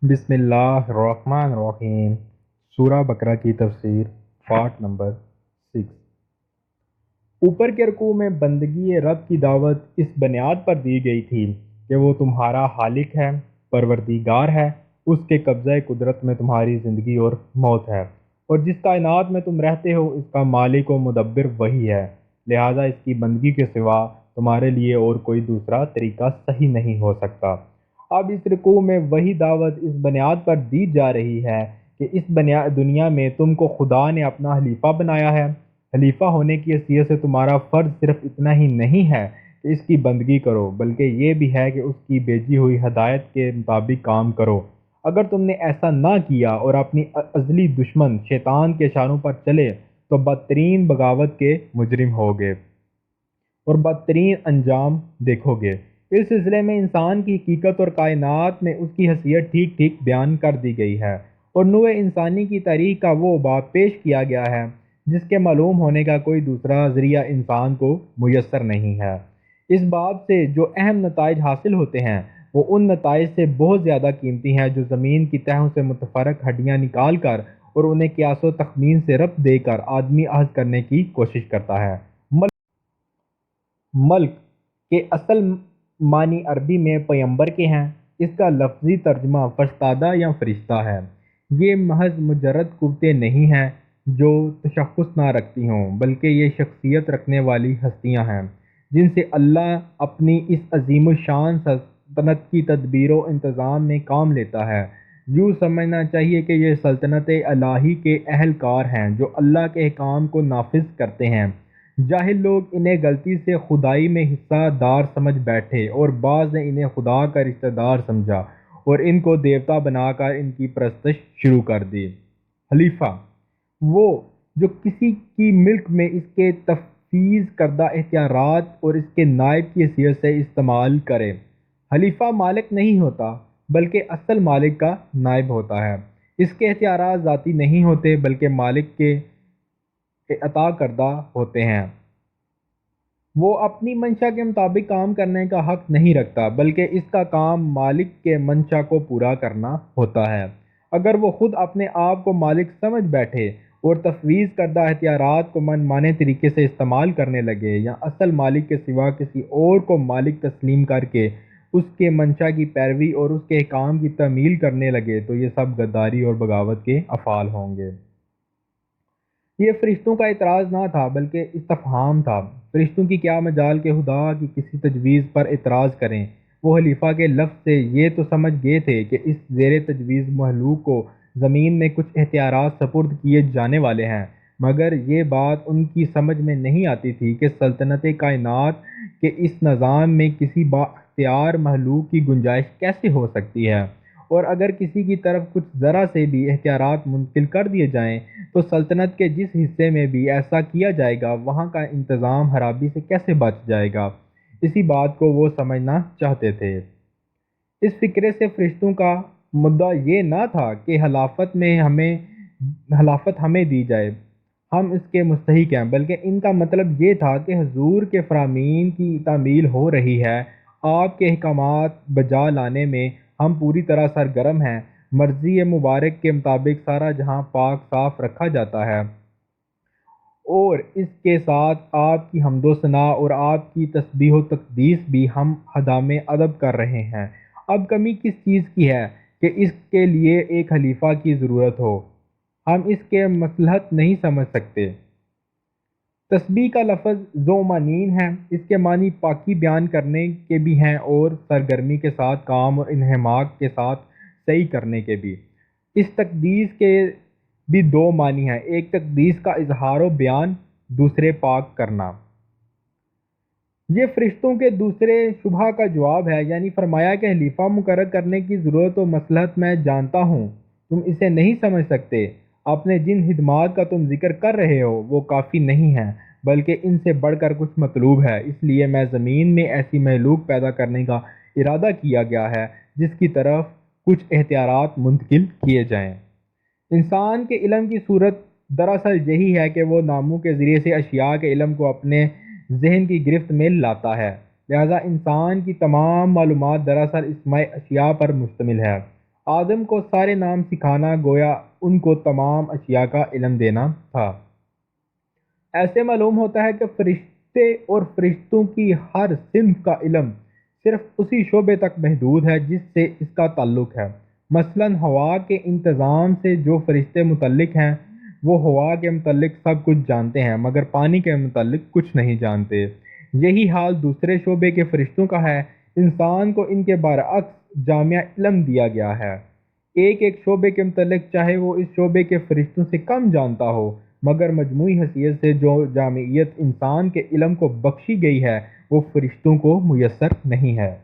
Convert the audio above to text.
بسم اللہ الرحمن الرحیم۔ سورہ بقرہ کی تفسیر پارٹ نمبر 6۔ اوپر کے رکوع میں بندگی رب کی دعوت اس بنیاد پر دی گئی تھی کہ وہ تمہارا خالق ہے، پروردگار ہے، اس کے قبضہ قدرت میں تمہاری زندگی اور موت ہے، اور جس کائنات میں تم رہتے ہو اس کا مالک و مدبر وہی ہے، لہٰذا اس کی بندگی کے سوا تمہارے لیے اور کوئی دوسرا طریقہ صحیح نہیں ہو سکتا۔ اب اس رکوع میں وہی دعوت اس بنیاد پر دی جا رہی ہے کہ اس دنیا میں تم کو خدا نے اپنا خلیفہ بنایا ہے۔ خلیفہ ہونے کی حیثیت سے تمہارا فرض صرف اتنا ہی نہیں ہے کہ اس کی بندگی کرو، بلکہ یہ بھی ہے کہ اس کی بھیجی ہوئی ہدایت کے مطابق کام کرو۔ اگر تم نے ایسا نہ کیا اور اپنی ازلی دشمن شیطان کے اشاروں پر چلے تو بدترین بغاوت کے مجرم ہوگے اور بدترین انجام دیکھو گے۔ اس سلسلے میں انسان کی حقیقت اور کائنات میں اس کی حیثیت ٹھیک ٹھیک بیان کر دی گئی ہے، اور نوع انسانی کی تاریخ کا وہ باب پیش کیا گیا ہے جس کے معلوم ہونے کا کوئی دوسرا ذریعہ انسان کو میسر نہیں ہے۔ اس باب سے جو اہم نتائج حاصل ہوتے ہیں وہ ان نتائج سے بہت زیادہ قیمتی ہیں جو زمین کی تہوں سے متفرق ہڈیاں نکال کر اور انہیں قیاس و تخمین سے ربط دے کر آدمی اخذ کرنے کی کوشش کرتا ہے۔ ملک کے اصل معنی عربی میں پیمبر کے ہیں۔ اس کا لفظی ترجمہ فرستادہ یا فرشتہ ہے۔ یہ محض مجرد قوتیں نہیں ہیں جو تشخص نہ رکھتی ہوں، بلکہ یہ شخصیت رکھنے والی ہستیاں ہیں جن سے اللہ اپنی اس عظیم الشان سلطنت کی تدبیر و انتظام میں کام لیتا ہے۔ یوں سمجھنا چاہیے کہ یہ سلطنت الہی کے اہلکار ہیں جو اللہ کے احکام کو نافذ کرتے ہیں۔ جاہل لوگ انہیں غلطی سے خدائی میں حصہ دار سمجھ بیٹھے اور بعض نے انہیں خدا کا رشتہ دار سمجھا اور ان کو دیوتا بنا کر ان کی پرستش شروع کر دی۔ خلیفہ وہ جو کسی کی ملک میں اس کے تفویض کردہ اختیارات اور اس کے نائب کی حیثیت سے استعمال کرے۔ خلیفہ مالک نہیں ہوتا بلکہ اصل مالک کا نائب ہوتا ہے۔ اس کے اختیارات ذاتی نہیں ہوتے بلکہ مالک کے عطا کردہ ہوتے ہیں۔ وہ اپنی منشا کے مطابق کام کرنے کا حق نہیں رکھتا بلکہ اس کا کام مالک کے منشا کو پورا کرنا ہوتا ہے۔ اگر وہ خود اپنے آپ کو مالک سمجھ بیٹھے اور تفویض کردہ اختیارات کو من مانے طریقے سے استعمال کرنے لگے یا اصل مالک کے سوا کسی اور کو مالک تسلیم کر کے اس کے منشا کی پیروی اور اس کے احکام کی تعمیل کرنے لگے تو یہ سب غداری اور بغاوت کے افعال ہوں گے۔ یہ فرشتوں کا اعتراض نہ تھا بلکہ استفہام تھا۔ فرشتوں کی کیا مجال کہ خدا کی کسی تجویز پر اعتراض کریں۔ وہ خلیفہ کے لفظ سے یہ تو سمجھ گئے تھے کہ اس زیر تجویز مخلوق کو زمین میں کچھ اختیارات سپرد کیے جانے والے ہیں، مگر یہ بات ان کی سمجھ میں نہیں آتی تھی کہ سلطنت کائنات کے اس نظام میں کسی با اختیار مخلوق کی گنجائش کیسے ہو سکتی ہے، اور اگر کسی کی طرف کچھ ذرا سے بھی اختیارات منتقل کر دیے جائیں تو سلطنت کے جس حصے میں بھی ایسا کیا جائے گا وہاں کا انتظام خرابی سے کیسے بچ جائے گا۔ اسی بات کو وہ سمجھنا چاہتے تھے۔ اس فکرے سے فرشتوں کا مدعا یہ نہ تھا کہ خلافت ہمیں دی جائے، ہم اس کے مستحق ہیں، بلکہ ان کا مطلب یہ تھا کہ حضور کے فرامین کی تعمیل ہو رہی ہے، آپ کے احکامات بجا لانے میں ہم پوری طرح سرگرم ہیں، مرضی مبارک کے مطابق سارا جہاں پاک صاف رکھا جاتا ہے، اور اس کے ساتھ آپ کی حمد و ثنا اور آپ کی تسبیح و تقدیس بھی ہم خدام ادب کر رہے ہیں۔ اب کمی کس چیز کی ہے کہ اس کے لیے ایک خلیفہ کی ضرورت ہو؟ ہم اس کے مصلحت نہیں سمجھ سکتے۔ تسبیح کا لفظ ذو معنین ہے۔ اس کے معنی پاکی بیان کرنے کے بھی ہیں اور سرگرمی کے ساتھ کام اور انہماک کے ساتھ سعی کرنے کے بھی۔ اس تقدیس کے بھی دو معنی ہیں، ایک تقدیس کا اظہار و بیان، دوسرے پاک کرنا۔ یہ فرشتوں کے دوسرے شبہ کا جواب ہے، یعنی فرمایا کہ خلیفہ مقرر کرنے کی ضرورت و مصلحت میں جانتا ہوں، تم اسے نہیں سمجھ سکتے۔ اپنے جن خدمات کا تم ذکر کر رہے ہو وہ کافی نہیں ہیں، بلکہ ان سے بڑھ کر کچھ مطلوب ہے، اس لیے میں زمین میں ایسی مخلوق پیدا کرنے کا ارادہ کیا گیا ہے جس کی طرف کچھ اختیارات منتقل کیے جائیں۔ انسان کے علم کی صورت دراصل یہی ہے کہ وہ ناموں کے ذریعے سے اشیاء کے علم کو اپنے ذہن کی گرفت میں لاتا ہے، لہذا انسان کی تمام معلومات دراصل اسماء اشیاء پر مشتمل ہے۔ آدم کو سارے نام سکھانا گویا ان کو تمام اشیاء کا علم دینا تھا۔ ایسے معلوم ہوتا ہے کہ فرشتے اور فرشتوں کی ہر صنف کا علم صرف اسی شعبے تک محدود ہے جس سے اس کا تعلق ہے۔ مثلاً ہوا کے انتظام سے جو فرشتے متعلق ہیں وہ ہوا کے متعلق سب کچھ جانتے ہیں مگر پانی کے متعلق کچھ نہیں جانتے۔ یہی حال دوسرے شعبے کے فرشتوں کا ہے۔ انسان کو ان کے برعکس جامع علم دیا گیا ہے۔ ایک ایک شعبے کے متعلق چاہے وہ اس شعبے کے فرشتوں سے کم جانتا ہو مگر مجموعی حیثیت سے جو جامعیت انسان کے علم کو بخشی گئی ہے وہ فرشتوں کو میسر نہیں ہے۔